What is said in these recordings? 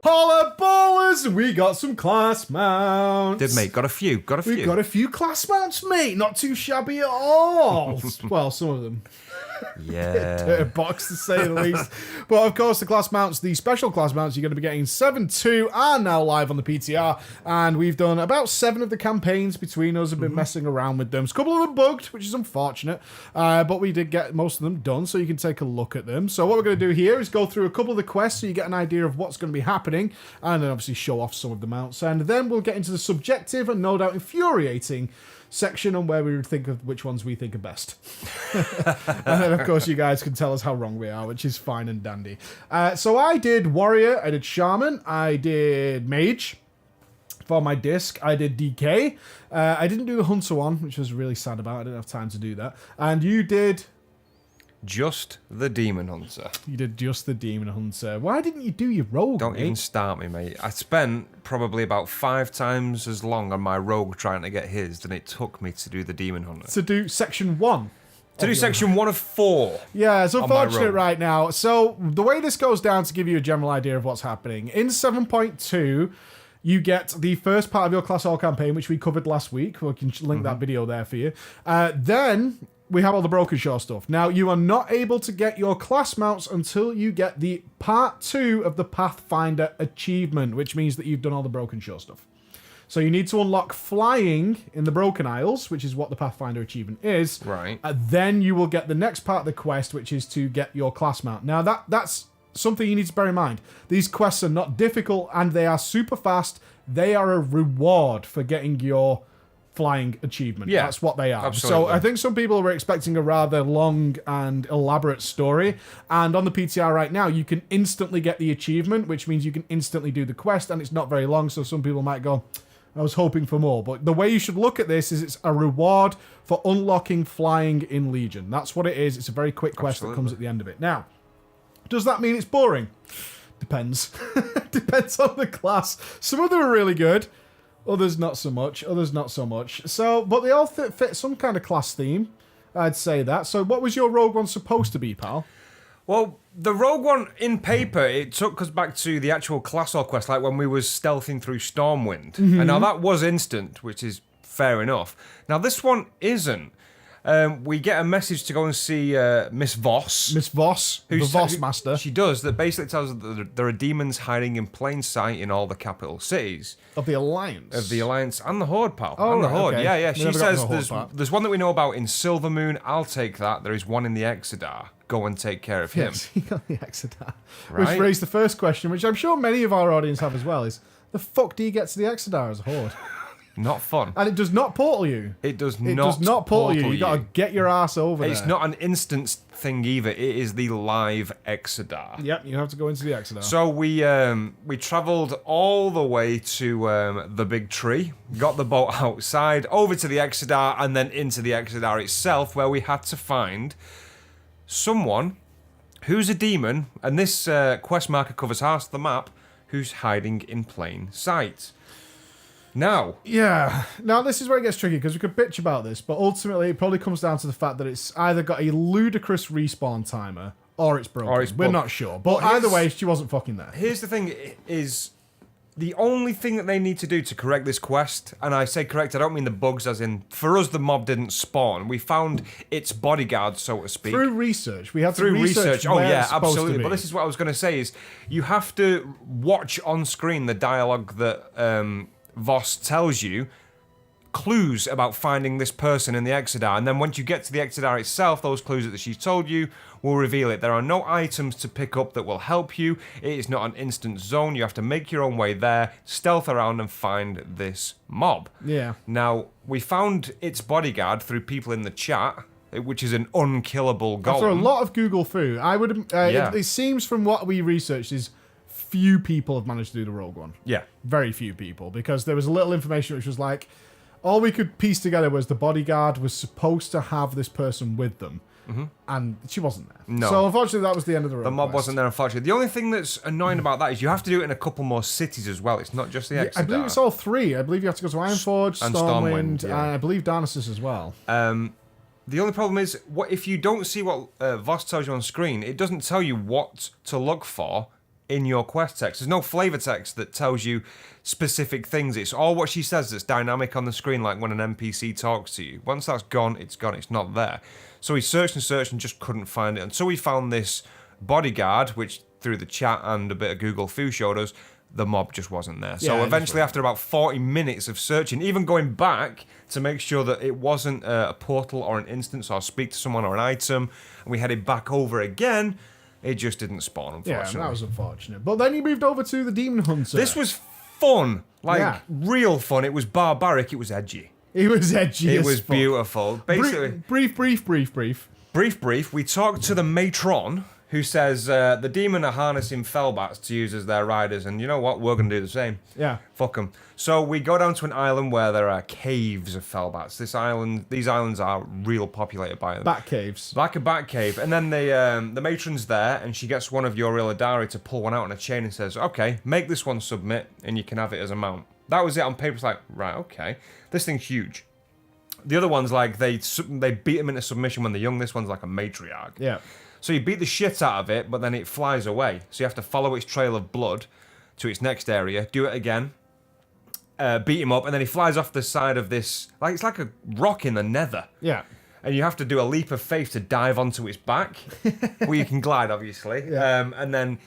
Holla ballers! We got some class mounts. Did, mate? Got a few. We've got a few class mounts, mate. Not too shabby at all. Well, some of them. Yeah. Dirty box, to say the least. But of course, the class mounts, the special class mounts, you're going to be getting 7.2 are now live on the PTR. And we've done about 7 of the campaigns between us. Have been messing around with them. A couple of them bugged, which is unfortunate. But we did get most of them done, so you can take a look at them. So what we're going to do here is go through a couple of the quests so you get an idea of what's going to be happening. And then obviously show off some of the mounts. And then we'll get into the subjective and no doubt infuriating section on where we would think of which ones we think are best. And then, of course, you guys can tell us how wrong we are, which is fine and dandy. So I did Warrior, I did Shaman, I did Mage for my disc, I did DK. I didn't do the Hunter one, which I was really sad about. I didn't have time to do that. And you did... Just the Demon Hunter. You did just the Demon Hunter. Why didn't you do your Rogue, Don't even start me, mate. I spent probably about 5 times as long on my Rogue trying to get his than it took me to do the Demon Hunter. To do Section 1. To do Section 1 of 4. Yeah, it's unfortunate right now. So the way this goes down, to give you a general idea of what's happening, in 7.2... you get the first part of your Class All campaign, which we covered last week. We can link that video there for you. Then we have all the Broken Shore stuff. Now, you are not able to get your class mounts until you get the part 2 of the Pathfinder achievement, which means that you've done all the Broken Shore stuff. So you need to unlock flying in the Broken Isles, which is what the Pathfinder achievement is. Right. Then you will get the next part of the quest, which is to get your class mount. Now, that's something you need to bear in mind. These quests are not difficult and they are super fast. They are a reward for getting your flying achievement. Yeah, that's what they are. absolutely. So I think some people were expecting a rather long and elaborate story. And on the PTR right now, you can instantly get the achievement, which means you can instantly do the quest, and it's not very long. So some people might go, I was hoping for more. But the way you should look at this is it's a reward for unlocking flying in Legion. That's what it is. It's a very quick quest that comes at the end of it. Now, does that mean it's boring? Depends. Depends on the class. Some of them are really good. Others not so much. So, but they all fit some kind of class theme. I'd say that. So what was your Rogue one supposed to be, pal? Well, the Rogue one, in paper, it took us back to the actual Class All quest, like when we was stealthing through Stormwind. And now that was instant, which is fair enough. Now this one isn't. We get a message to go and see Miss Voss. Miss Voss, the Voss Master. She does. That basically tells us that there are demons hiding in plain sight in all the capital cities. Of the Alliance. Of the Alliance and the Horde, pal. Oh, and the right, Horde, okay. yeah. We She never got to says the Horde there's one that we know about in Silvermoon. I'll take that. There is one in the Exodar. Go and take care of him. Yes, he got the Exodar. Right. Which raised the first question, which I'm sure many of our audience have as well, is the fuck do you get to the Exodar as a Horde? Not fun. And it does not portal you. It does It does not portal you. You got to get your ass over there. It's not an instance thing either. It is the live Exodar. Yep, you have to go into the Exodar. So we travelled all the way to the big tree, got the boat outside, over to the Exodar, and then into the Exodar itself, where we had to find someone who's a demon, and this quest marker covers half the map, who's hiding in plain sight. Now, this is where it gets tricky, because we could bitch about this, but ultimately it probably comes down to the fact that it's either got a ludicrous respawn timer or it's broken. We're not sure, but either way, she wasn't fucking there. Here's the thing: is the only thing that they need to do to correct this quest, and I say correct, I don't mean the bugs, as in for us the mob didn't spawn. We found its bodyguard, so to speak, through research. We had to through research. Oh where yeah, it's supposed absolutely. to be. But this is what I was going to say: is you have to watch on screen the dialogue that Voss tells you, clues about finding this person in the Exodar, and then once you get to the Exodar itself, those clues that she's told you will reveal it. There are no items to pick up that will help you. It is not an instant zone. You have to make your own way there, stealth around, and find this mob. Yeah. Now, we found its bodyguard through people in the chat, which is an unkillable golem. After a lot of Google through, I would. It seems from what we researched is few people have managed to do the Rogue one. Yeah. Very few people, because there was a little information which was like, all we could piece together was the bodyguard was supposed to have this person with them, and she wasn't there. No. So unfortunately, that was the end of the Rogue The mob quest. wasn't there, unfortunately. The only thing that's annoying about that is you have to do it in a couple more cities as well. It's not just the Exodar. I believe it's all 3. I believe you have to go to Ironforge, and Stormwind, Stormwind, yeah. and I believe Darnassus as well. The only problem is, what if you don't see what Voss tells you on screen, it doesn't tell you what to look for in your quest text. There's no flavor text that tells you specific things. It's all what she says that's dynamic on the screen, like when an NPC talks to you. Once that's gone, it's gone. It's not there. So he searched and just couldn't find it. And so he found this bodyguard, which through the chat and a bit of Google Foo showed us, the mob just wasn't there. So eventually, after about 40 minutes of searching, even going back to make sure that it wasn't a portal or an instance or speak to someone or an item, and we headed back over again, it just didn't spawn, unfortunately. Yeah, that was unfortunate. But then you moved over to the Demon Hunter. This was fun. Real fun. It was barbaric. It was edgy. It was edgy. It was beautiful. Basically, brief. Brief. We talked to the matron, who says the demon are harnessing fellbats to use as their riders, and you know what? We're going to do the same. Yeah. Fuck them. So we go down to an island where there are caves of fellbats. These islands are real populated by them. Bat caves. Like a bat cave. And then the matron's there, and she gets one of your Illidarii to pull one out on a chain and says, okay, make this one submit, and you can have it as a mount. That was it on paper. It's like, right, okay. This thing's huge. The other one's like, they beat him into submission when they're young. This one's like a matriarch. Yeah. So you beat the shit out of it, but then it flies away. So you have to follow its trail of blood to its next area, do it again, beat him up, and then he flies off the side of this, like it's like a rock in the nether. Yeah. And you have to do a leap of faith to dive onto its back, where you can glide, obviously. Yeah. And then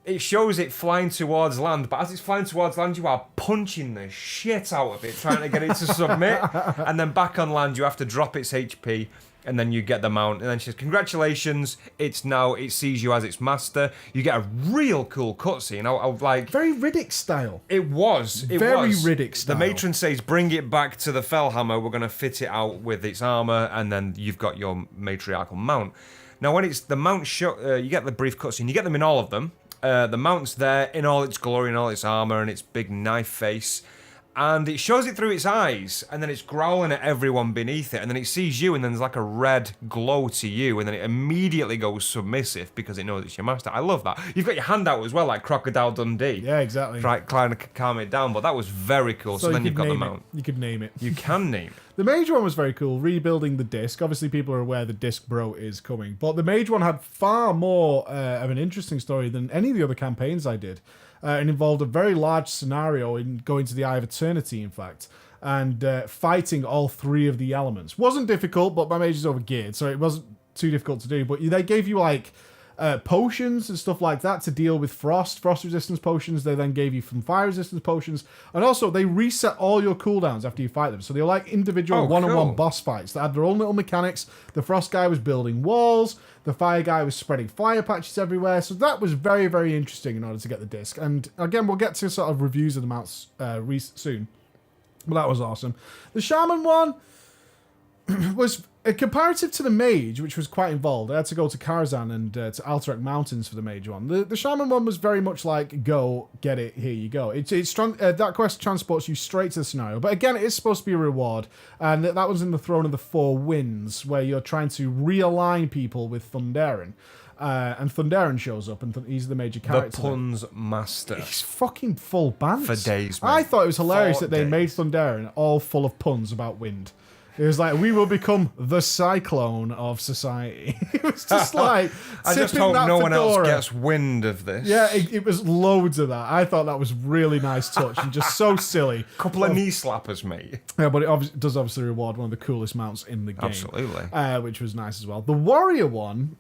it shows it flying towards land, but as it's flying towards land, you are punching the shit out of it, trying to get it to submit. And then back on land, you have to drop its HP, and then you get the mount. And then she says, congratulations, it sees you as its master. You get a real cool cutscene. I like... Very Riddick style. It was. Very Riddick style. The matron says, bring it back to the Fellhammer. We're going to fit it out with its armor, and then you've got your matriarchal mount. Now, when it's the mount you get the brief cutscene. You get them in all of them. The mount's there in all its glory and all its armor and its big knife face. And it shows it through its eyes, and then it's growling at everyone beneath it, and then it sees you, and then there's like a red glow to you, and then it immediately goes submissive because it knows it's your master. I love that. You've got your hand out as well, like Crocodile Dundee. Yeah, exactly. Trying to calm it down, but that was very cool. So then you've got the mount. You could name it. You can name it. The mage one was very cool, rebuilding the disc. Obviously, people are aware the disc bro is coming, but the mage one had far more of an interesting story than any of the other campaigns I did. It involved a very large scenario in going to the Eye of Eternity, in fact, and fighting all three of the elements. Wasn't difficult, but my mage is overgeared, so it wasn't too difficult to do. But they gave you like potions and stuff like that to deal with frost resistance potions. They then gave you some fire resistance potions, and also they reset all your cooldowns after you fight them. So they're like individual one-on-one boss fights that had their own little mechanics. The frost guy was building walls. The fire guy was spreading fire patches everywhere. So that was very, very interesting in order to get the disc. And again, we'll get to sort of reviews of the mounts soon. But that was awesome. The Shaman one was a comparative to the Mage, which was quite involved. I had to go to Karzan and to Alterac Mountains for the Mage one. The Shaman one was very much like, go, get it, here you go. That quest transports you straight to the scenario. But again, it is supposed to be a reward. And that was in the Throne of the Four Winds, where you're trying to realign people with Thunderen. And Thunderen shows up, and he's the major character. The puns master. He's fucking full bants. For days, man. I thought it was hilarious that they made Thunderen all full of puns about wind. It was like, we will become the cyclone of society. It was just like, I just hope no one else fedora. gets wind of this. Yeah, it was loads of that. I thought that was really nice touch and just so silly. Couple of knee slappers, mate. Yeah, but it does obviously reward one of the coolest mounts in the game. Absolutely. Which was nice as well. The Warrior one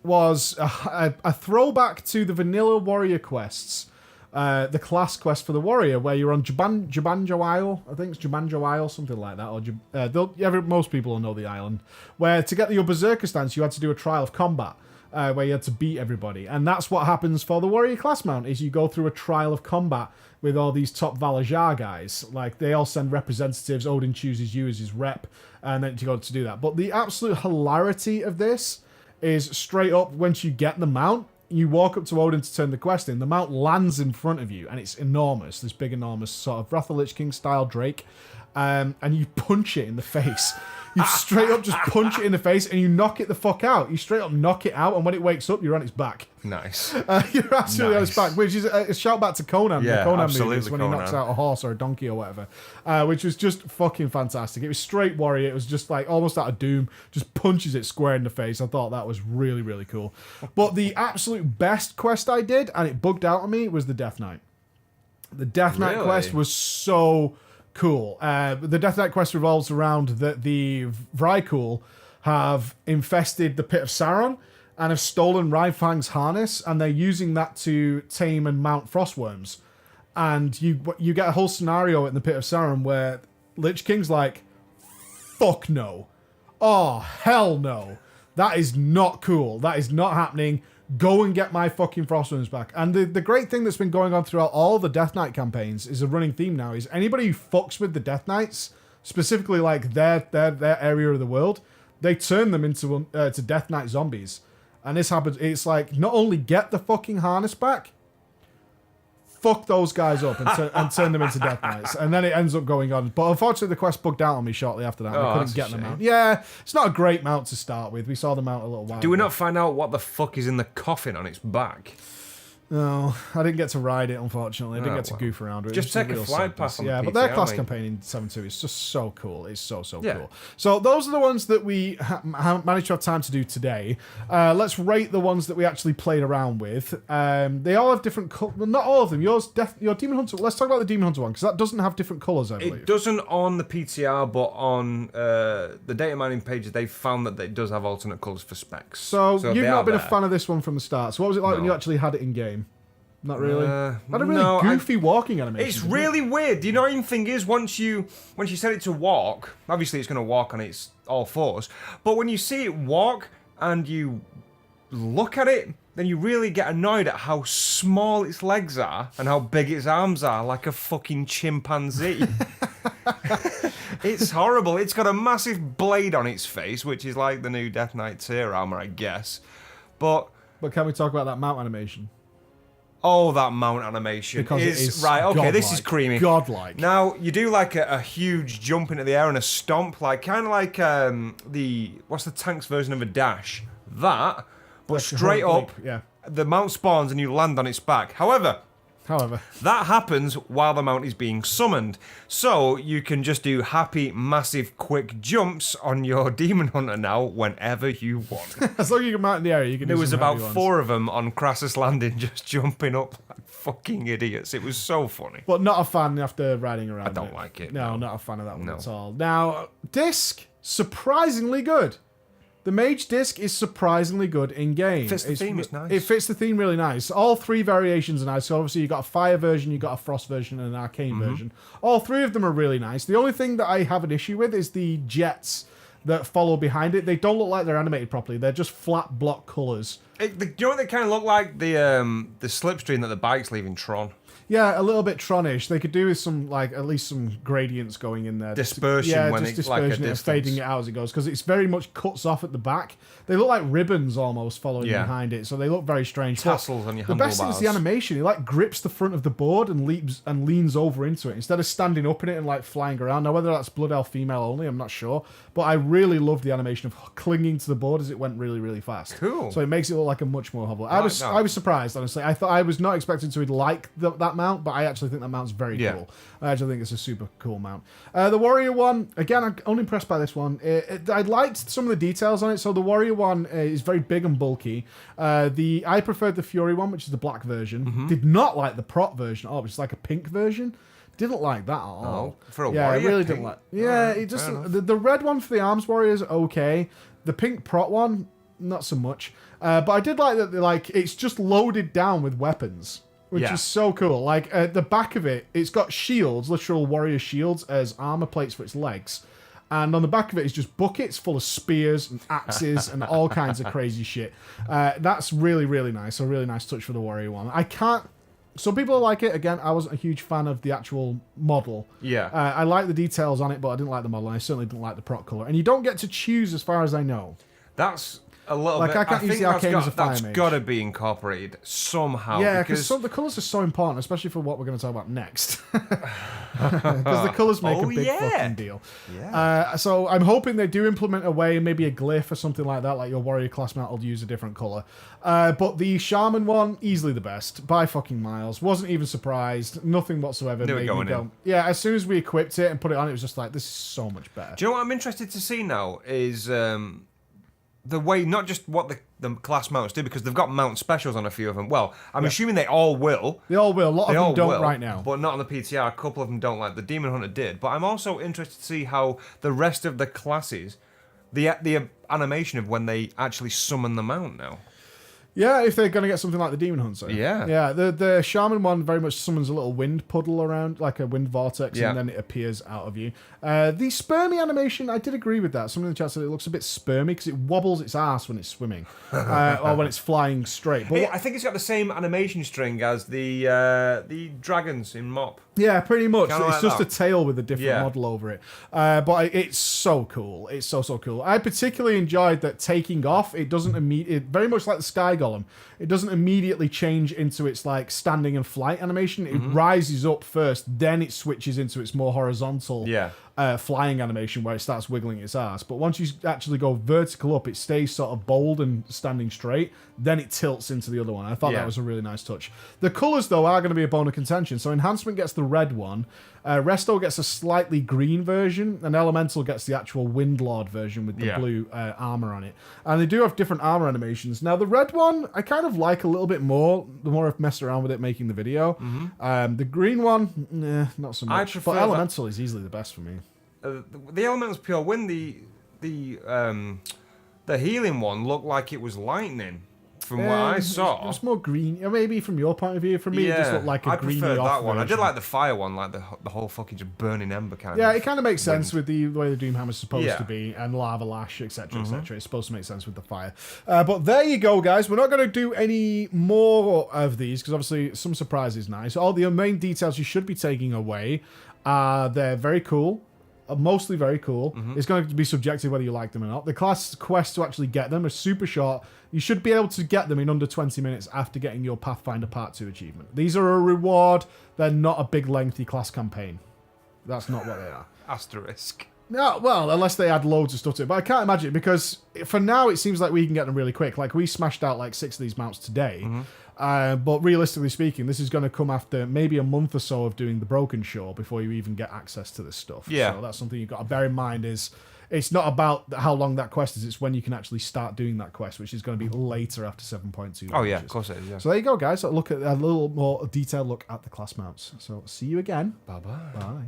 was a throwback to the vanilla Warrior quests. The class quest for the Warrior, where you're on Jubanjo Isle, I think it's Jubanjo Isle, something like that. Or most people will know the island. Where to get your Berserker stance, you had to do a trial of combat, where you had to beat everybody, and that's what happens for the Warrior class mount. Is you go through a trial of combat with all these top Valajar guys. Like they all send representatives. Odin chooses you as his rep, and then you go to do that. But the absolute hilarity of this is straight up once you get the mount. You walk up to Odin to turn the quest in. The mount lands in front of you, and it's enormous. This big, enormous sort of Wrath of the Lich King style Drake. and you punch it in the face. You straight up just punch it in the face and you knock it the fuck out. You straight up knock it out, and when it wakes up, you're on its back. Nice. You're absolutely on its back, which is a shout back to Conan. Yeah, the Conan absolutely, movies when Conan. he knocks out a horse or a donkey or whatever, which was just fucking fantastic. It was straight warrior. It was just like almost out of Doom. Just punches it square in the face. I thought that was really, really cool. But the absolute best quest I did, and it bugged out on me, was the Death Knight. The Death Knight quest was so cool. The Death Knight quest revolves around that the Vrykul have infested the Pit of Sauron and have stolen Rifang's harness, and they're using that to tame and mount frostworms. And you get a whole scenario in the Pit of Sauron where Lich King's like, fuck no. Oh, hell no. That is not cool. That is not happening. Go and get my fucking frostworms back. And the great thing that's been going on throughout all the Death Knight campaigns is a running theme now, is anybody who fucks with the Death Knights, specifically like their area of the world, they turn them into to Death Knight zombies. And this happens, it's like, not only get the fucking harness back, fuck those guys up and turn them into Death Knights. And then it ends up going on. But unfortunately, the quest bugged out on me shortly after that. I couldn't get the mount. Yeah, it's not a great mount to start with. We saw the mount a little while Do we ago. not find out what the fuck is in the coffin on its back? No, I didn't get to ride it, unfortunately. I didn't get to goof around with it. Just take a flight pass on the Yeah, but PT, their class mate. campaign in 7.2 is just so cool. It's so Yeah. cool. So those are the ones that we haven't managed to have time to do today. Let's rate the ones that we actually played around with. They all have different well, not all of them. Your Demon Hunter. Let's talk about the Demon Hunter one, because that doesn't have different colours, I believe. It doesn't on the PTR, but on the data mining pages, they found that it does have alternate colours for specs. So you've they not are been a there. fan of this one from the start. So what was it like when you actually had it in game? Not really. Had a really no, goofy walking animation. It's didn't really weird. The annoying thing is once you set it to walk, obviously it's going to walk on its all fours, but when you see it walk and you look at it, then you really get annoyed at how small its legs are and how big its arms are, like a fucking chimpanzee. It's horrible. It's got a massive blade on its face, which is like the new Death Knight tier armor, I guess. But can we talk about that mount animation? oh, that mount animation Because it is right. Okay, this is godlike. creamy. Godlike. Now you do like a huge jump into the air and a stomp, like kind of like what's the tank's version of a dash? That, but Like a straight heroic up, leap, yeah. the mount spawns and you land on its back. However, that happens while the mount is being summoned. So you can just do happy, massive, quick jumps on your Demon Hunter now whenever you want. As long as you can mount in the area, you can do There was some about heavy ones. 4 of them on Crassus Landing just jumping up like fucking idiots. It was so funny. But not a fan after riding around. I don't like it, No, no. not a fan of that one No. at all. Now, disc, surprisingly good. The Mage disc is surprisingly good in game. Fits the theme, it's nice. It fits the theme really nice. All 3 variations are nice. So obviously you got a fire version, you got a frost version, and an arcane Mm-hmm. version. All 3 of them are really nice. The only thing that I have an issue with is the jets that follow behind it. They don't look like they're animated properly. They're just flat block colours. Do you know what they kind of look like? The slipstream that the bike's leaving Tron. Yeah, a little bit Tronish. They could do with some, like, at least some gradients going in there. Dispersion when just it's like a dispersion and distance. fading it out as it goes, because it's very much cuts off at the back. They look like ribbons almost following Yeah. behind it, so they look very strange. But Tassels on your the best thing is the handlebars. animation. It like grips the front of the board and leans over into it instead of standing up in it and like flying around. Now whether that's Blood Elf female only, I'm not sure, but I really love the animation of clinging to the board as it went really, really fast. Cool. So it makes it look like a much more hover. I Like was that. surprised, honestly. I was not expecting to like that mount, but I actually think that mount's very Yeah. cool. I actually think it's a super cool mount. The Warrior one, again, I'm only impressed by this one. I liked some of the details on it. So the Warrior one is very big and bulky. I preferred the Fury one, which is the black version. Mm-hmm. Did not like the Prot version. Oh, it's like a pink version. Didn't like that at all. for a yeah, I warrior really pink? didn't like. Yeah, Alright, it just fair enough. the red one for the Arms Warriors okay. The pink Prot one, not so much. But I did like that. It's just loaded down with weapons, which Yeah. is so cool. Like at the back of it, it's got shields, literal warrior shields, as armor plates for its legs. And on the back of it is just buckets full of spears and axes and all kinds of crazy shit. That's really, really nice. A really nice touch for the warrior one. Some people like it. Again, I wasn't a huge fan of the actual model. Yeah. I like the details on it, but I didn't like the model. And I certainly didn't like the prot color. And you don't get to choose, as far as I know. That's A little like, bit. I can't use think the Arcane as a fire that's mage. got to be incorporated somehow. Yeah, because the colours are so important, especially for what we're going to talk about next. Because the colours make a big fucking deal. Yeah. So I'm hoping they do implement a way, maybe a glyph or something like that, like your warrior class mount will use a different colour. But the shaman one, easily the best, by fucking miles. Wasn't even surprised, nothing whatsoever. Knew it made me going go. in. Yeah, as soon as we equipped it and put it on, it was just like, this is so much better. Do you know what I'm interested to see now is the way, not just what the class mounts do, because they've got mount specials on a few of them. Well, I'm assuming they all will. They all will. A lot of them don't will, right now. But not on the PTR. A couple of them don't, like the Demon Hunter did. But I'm also interested to see how the rest of the classes, the animation of when they actually summon the mount now. Yeah, if they're going to get something like the Demon Hunter. Yeah. Yeah, the Shaman one very much summons a little wind puddle around, like a wind vortex, and then it appears out of you. The spermy animation, I did agree with that. Someone in the chat said it looks a bit spermy because it wobbles its ass when it's swimming, or when it's flying straight. But I think it's got the same animation string as the dragons in Mop. Yeah, pretty much. Kinda It's like just that. a tail with a different model over it. But it's so cool. It's so cool. I particularly enjoyed that taking off, it doesn't very much like the Sky Golem. It doesn't immediately change into its like standing and flight animation. It rises up first, then it switches into its more horizontal flying animation where it starts wiggling its ass. But once you actually go vertical up, it stays sort of bold and standing straight. Then it tilts into the other one. I thought that was a really nice touch. The colours, though, are going to be a bone of contention. So Enhancement gets the red one. Resto gets a slightly green version. And Elemental gets the actual Windlord version with the blue armour on it. And they do have different armour animations. Now, the red one, I kind of like a little bit more the more I've messed around with it making the video. The green one, not so much. But Elemental is easily the best for me. The Elemental's pure wind. The healing one looked like it was lightning. From what I saw, it was more green. Or maybe from your point of view, for me, it just looked like a greeny preferred off that one. version. I did like the fire one, like the whole fucking just burning ember kind. Yeah, of it kind of makes sense with the way the Doomhammer's supposed Yeah. to be, and Lava Lash, etc., etc. It's supposed to make sense with the fire. But there you go, guys. We're not going to do any more of these because obviously some surprise is nice. All the main details you should be taking away are they're very cool. Mostly very cool. It's going to be subjective whether you like them or not. The class quests to actually get them are super short. You should be able to get them in under 20 minutes after getting your Pathfinder Part 2 achievement. These are a reward. They're not a big, lengthy class campaign. That's not what they are. Asterisk. No, well, unless they add loads of stuff to it. But I can't imagine it because for now it seems like we can get them really quick. Like we smashed out like 6 of these mounts today. But realistically speaking, this is going to come after maybe a month or so of doing the Broken Shore before you even get access to this stuff. Yeah. So that's something you've got to bear in mind is it's not about how long that quest is, it's when you can actually start doing that quest, which is going to be later after 7.2. Oh yeah, of course it is. Yeah. So there you go, guys. Look at a little more detailed look at the class mounts. So see you again. Bye-bye. Bye.